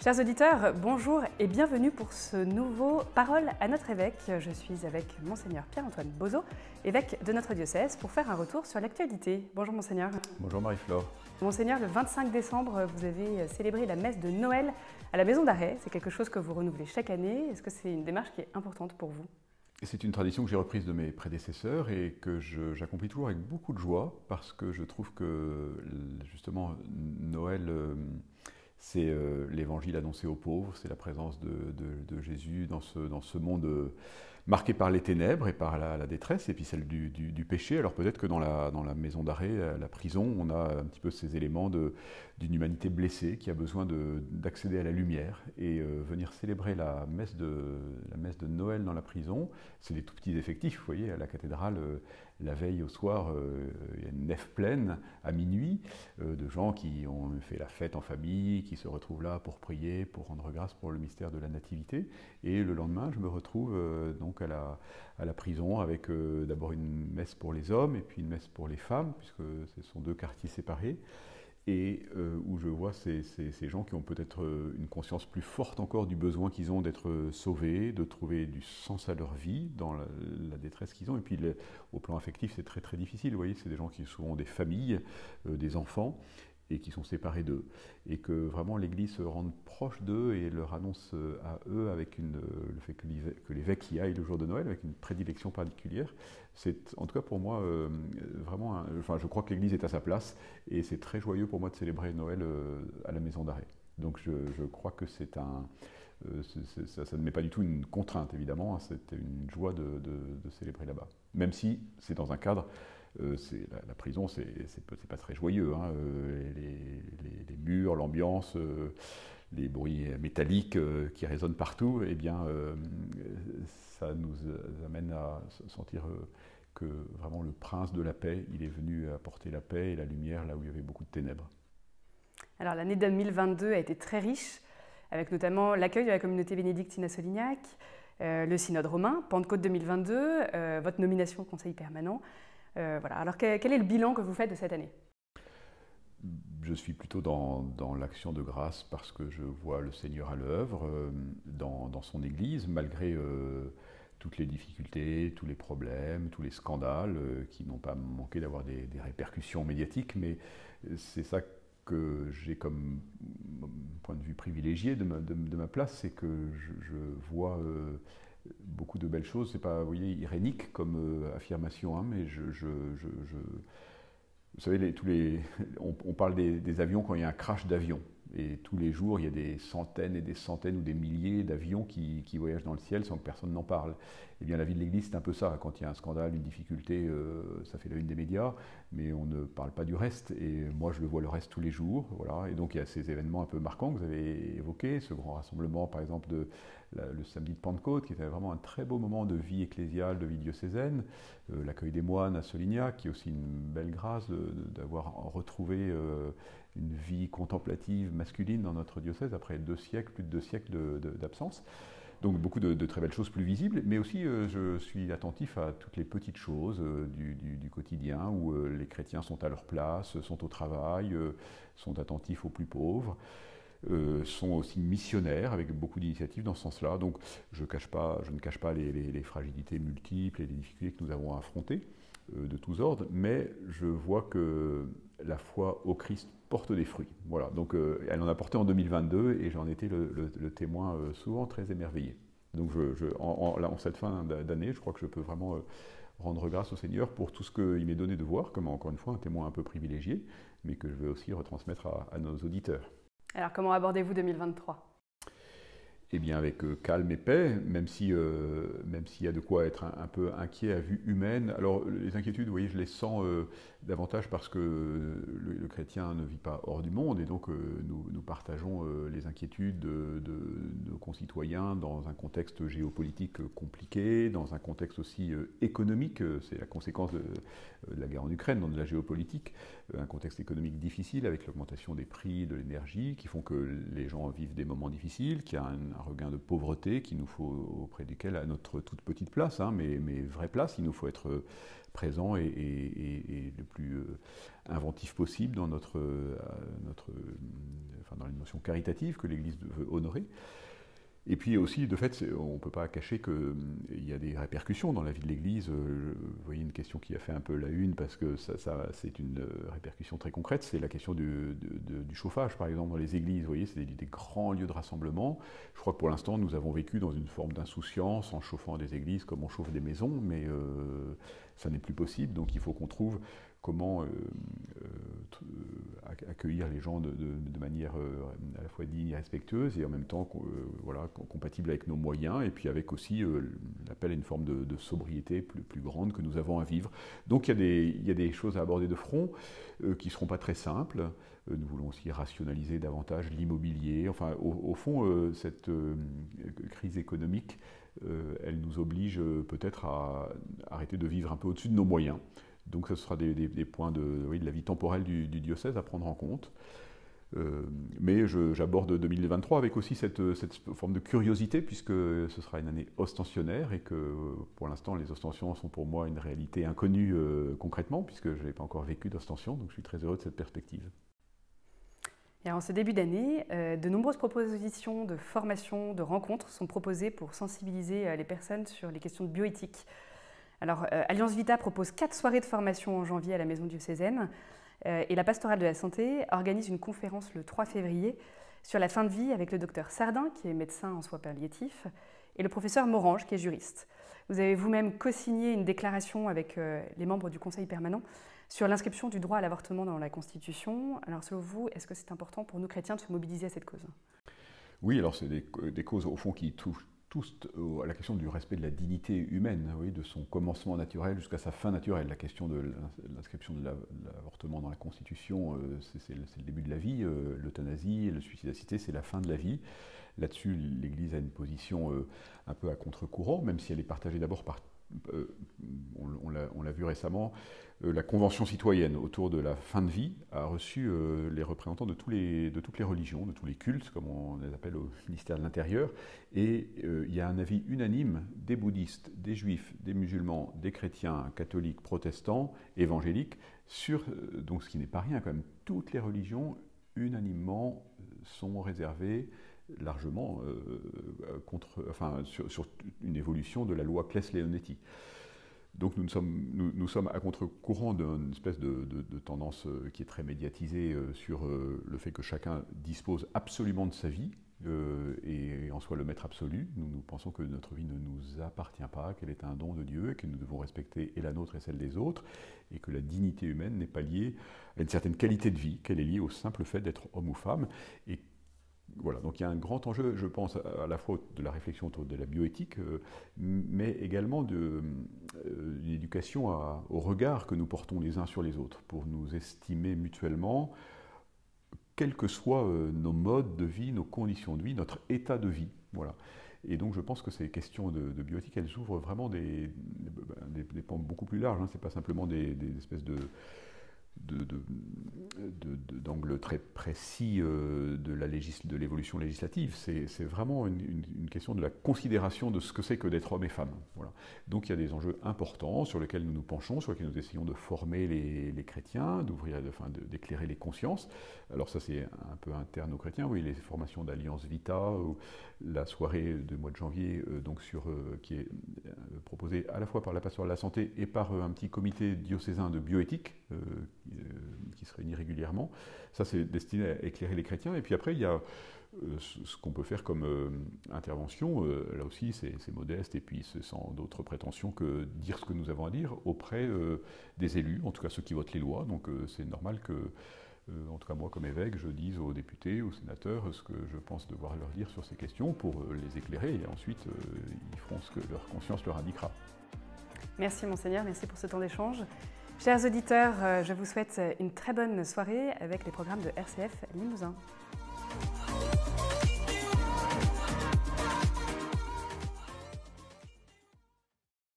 Chers auditeurs, bonjour et bienvenue pour ce nouveau Parole à notre évêque. Je suis avec Monseigneur Pierre-Antoine Bozo, évêque de notre diocèse, pour faire un retour sur l'actualité. Bonjour Monseigneur. Bonjour Marie-Flore. Monseigneur, le 25 décembre, vous avez célébré la messe de Noël à la Maison d'Arrêt. C'est quelque chose que vous renouvelez chaque année. Est-ce que c'est une démarche qui est importante pour vous ? C'est une tradition que j'ai reprise de mes prédécesseurs et que j'accomplis toujours avec beaucoup de joie parce que je trouve que justement Noël, c'est l'évangile annoncé aux pauvres, c'est la présence de Jésus dans ce monde marqué par les ténèbres et par la détresse et puis celle du péché. Alors peut-être que dans la maison d'arrêt, la prison, on a un petit peu ces éléments d'une humanité blessée qui a besoin d'accéder à la lumière et venir célébrer la messe de Noël dans la prison. C'est des tout petits effectifs, vous voyez, à la cathédrale, la veille au soir, il y a une nef pleine à minuit de gens qui ont fait la fête en famille, qui se retrouvent là pour prier, pour rendre grâce pour le mystère de la Nativité. Et le lendemain, je me retrouve donc à la prison avec d'abord une messe pour les hommes et puis une messe pour les femmes, puisque ce sont deux quartiers séparés. Et où je vois ces gens qui ont peut-être une conscience plus forte encore du besoin qu'ils ont d'être sauvés, de trouver du sens à leur vie dans la détresse qu'ils ont. Et puis au plan affectif, c'est très très difficile. Vous voyez, c'est des gens qui souvent ont des familles, des enfants, et qui sont séparés d'eux. Et que vraiment l'Église se rende proche d'eux et leur annonce à eux avec le fait que l'évêque y aille le jour de Noël, avec une prédilection particulière. C'est en tout cas pour moi vraiment, je crois que l'Église est à sa place et c'est très joyeux pour moi de célébrer Noël à la Maison d'Arrêt. Donc je crois que ça ne met pas du tout une contrainte évidemment, hein, c'est une joie de célébrer là-bas. Même si c'est dans un cadre, la prison c'est pas très joyeux, hein, les murs, l'ambiance, les bruits métalliques qui résonnent partout, eh bien ça nous amène à sentir que vraiment le prince de la paix, il est venu apporter la paix et la lumière là où il y avait beaucoup de ténèbres. Alors l'année 2022 a été très riche, avec notamment l'accueil de la communauté bénédictine à Solignac, le synode romain, Pentecôte 2022, votre nomination au conseil permanent. Voilà. Alors quel est le bilan que vous faites de cette année ? Je suis plutôt dans l'action de grâce parce que je vois le Seigneur à l'œuvre dans son Église, malgré toutes les difficultés, tous les problèmes, tous les scandales qui n'ont pas manqué d'avoir des répercussions médiatiques, mais c'est ça que j'ai comme point de vue privilégié de ma place, c'est que je vois beaucoup de belles choses. C'est pas, vous voyez, irénique comme affirmation, hein, mais vous savez, on parle des avions quand il y a un crash d'avion. Et tous les jours, il y a des centaines et des centaines ou des milliers d'avions qui voyagent dans le ciel sans que personne n'en parle. Eh bien, la vie de l'Église, c'est un peu ça. Quand il y a un scandale, une difficulté, ça fait la une des médias, mais on ne parle pas du reste. Et moi, je le vois le reste tous les jours. Voilà. Et donc, il y a ces événements un peu marquants que vous avez évoqués, ce grand rassemblement, par exemple, le samedi de Pentecôte, qui était vraiment un très beau moment de vie ecclésiale, de vie diocésaine. L'accueil des moines à Solignac, qui est aussi une belle grâce d'avoir retrouvé une vie contemplative masculine dans notre diocèse après plus de 2 siècles d'absence. Donc beaucoup de très belles choses plus visibles, mais aussi je suis attentif à toutes les petites choses du quotidien où les chrétiens sont à leur place, sont au travail, sont attentifs aux plus pauvres, sont aussi missionnaires avec beaucoup d'initiatives dans ce sens-là. Donc je ne cache pas les fragilités multiples et les difficultés que nous avons à affronter de tous ordres, mais je vois que la foi au Christ porte des fruits. Voilà, donc elle en a porté en 2022 et j'en étais le témoin souvent très émerveillé. Donc en cette fin d'année, je crois que je peux vraiment rendre grâce au Seigneur pour tout ce qu'il m'est donné de voir, comme encore une fois un témoin un peu privilégié, mais que je vais aussi retransmettre à nos auditeurs. Alors comment abordez-vous 2023 ? Eh bien avec calme et paix, même s'il y a de quoi être un peu inquiet à vue humaine. Alors les inquiétudes, vous voyez, je les sens davantage parce que le chrétien ne vit pas hors du monde et donc nous partageons les inquiétudes de nos concitoyens dans un contexte géopolitique compliqué, dans un contexte aussi économique, c'est la conséquence de la guerre en Ukraine, dans de la géopolitique, un contexte économique difficile avec l'augmentation des prix de l'énergie qui font que les gens vivent des moments difficiles, qu'il y a un regain de pauvreté qu'il nous faut, auprès duquel, à notre toute petite place, hein, mais vraie place, il nous faut être présent et le plus inventif possible dans dans les notions caritatives que l'Église veut honorer. Et puis aussi, de fait, on ne peut pas cacher qu'il y a des répercussions dans la vie de l'Église. Vous voyez une question qui a fait un peu la une, parce que c'est une répercussion très concrète, c'est la question du chauffage, par exemple, dans les églises. Vous voyez, c'est des grands lieux de rassemblement. Je crois que pour l'instant, nous avons vécu dans une forme d'insouciance en chauffant des églises comme on chauffe des maisons, mais ça n'est plus possible. Donc il faut qu'on trouve comment accueillir les gens de manière à la fois digne et respectueuse, et en même temps voilà, compatible avec nos moyens, et puis avec aussi l'appel à une forme de sobriété plus grande que nous avons à vivre. Donc il y a des choses à aborder de front qui ne seront pas très simples. Nous voulons aussi rationaliser davantage l'immobilier. Enfin, au fond, cette crise économique, elle nous oblige peut-être à arrêter de vivre un peu au-dessus de nos moyens. Donc ce sera des points de la vie temporelle du diocèse à prendre en compte. Mais j'aborde 2023 avec aussi cette forme de curiosité, puisque ce sera une année ostensionnaire et que pour l'instant les ostensions sont pour moi une réalité inconnue concrètement, puisque je n'ai pas encore vécu d'ostension, donc je suis très heureux de cette perspective. Et en ce début d'année, de nombreuses propositions de formation, de rencontres sont proposées pour sensibiliser les personnes sur les questions de bioéthique. Alors, Alliance Vita propose 4 soirées de formation en janvier à la Maison diocésaine, et la Pastorale de la Santé organise une conférence le 3 février sur la fin de vie avec le docteur Sardin, qui est médecin en soins palliatifs, et le professeur Morange, qui est juriste. Vous avez vous-même co-signé une déclaration avec les membres du Conseil permanent sur l'inscription du droit à l'avortement dans la Constitution. Alors, selon vous, est-ce que c'est important pour nous chrétiens de se mobiliser à cette cause? Oui, alors c'est des causes au fond qui touchent tous à la question du respect de la dignité humaine, oui, de son commencement naturel jusqu'à sa fin naturelle. La question de l'inscription de l'avortement dans la Constitution, c'est le début de la vie. L'euthanasie et le suicidacité, c'est la fin de la vie. Là-dessus, l'Église a une position un peu à contre-courant, même si elle est partagée d'abord par, on l'a vu récemment, la Convention citoyenne autour de la fin de vie a reçu les représentants de toutes les religions, de tous les cultes, comme on les appelle au ministère de l'Intérieur, et il y a un avis unanime des bouddhistes, des juifs, des musulmans, des chrétiens, catholiques, protestants, évangéliques, sur, donc ce qui n'est pas rien quand même, toutes les religions unanimement sont réservées largement sur une évolution de la loi Claes-Leonetti. Donc nous sommes à contre-courant d'une espèce de tendance qui est très médiatisée sur le fait que chacun dispose absolument de sa vie et en soit le maître absolu. Nous pensons que notre vie ne nous appartient pas, qu'elle est un don de Dieu, et que nous devons respecter et la nôtre et celle des autres, et que la dignité humaine n'est pas liée à une certaine qualité de vie, qu'elle est liée au simple fait d'être homme ou femme. Et voilà, donc il y a un grand enjeu, je pense, à la fois de la réflexion autour de la bioéthique, mais également d'une éducation au regard que nous portons les uns sur les autres, pour nous estimer mutuellement, quels que soient nos modes de vie, nos conditions de vie, notre état de vie. Voilà. Et donc je pense que ces questions de bioéthique, elles ouvrent vraiment des pans beaucoup plus larges. Hein. Ce n'est pas simplement des espèces d'angle très précis de l'évolution législative. C'est vraiment une question de la considération de ce que c'est que d'être homme et femme. Voilà. Donc il y a des enjeux importants sur lesquels nous nous penchons, sur lesquels nous essayons de former les chrétiens, d'éclairer les consciences. Alors ça c'est un peu interne aux chrétiens, oui, les formations d'Alliance Vita, ou la soirée du mois de janvier qui est proposée à la fois par la Pastorale de la Santé et par un petit comité diocésain de bioéthique qui se réunit régulièrement. Ça, c'est destiné à éclairer les chrétiens. Et puis après, il y a ce qu'on peut faire comme intervention. Là aussi, c'est modeste et puis c'est sans d'autres prétentions que dire ce que nous avons à dire auprès des élus, en tout cas ceux qui votent les lois. Donc c'est normal que, en tout cas moi comme évêque, je dise aux députés, aux sénateurs ce que je pense devoir leur dire sur ces questions pour les éclairer. Et ensuite, ils feront ce que leur conscience leur indiquera. Merci Monseigneur, merci pour ce temps d'échange. Chers auditeurs, je vous souhaite une très bonne soirée avec les programmes de RCF Limousin.